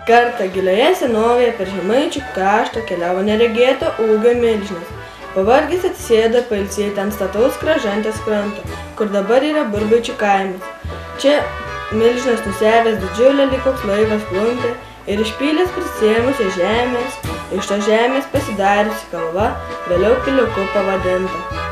Kartą gilioje senovėje per Žemaičių kraštą keliavo neregėto ūgio milžinas. Pavargęs atsisėdo pailsėti ant stataus Kražantės kranto, kur dabar yra Burbaičių kaimas. Čia milžinas nusevęs didžiulę lyg koks laivas klumpę ir išpylęs prisėmusią žemės, iš tos žemės pasidariusi kalva, vėliau Piliuku pavadinta.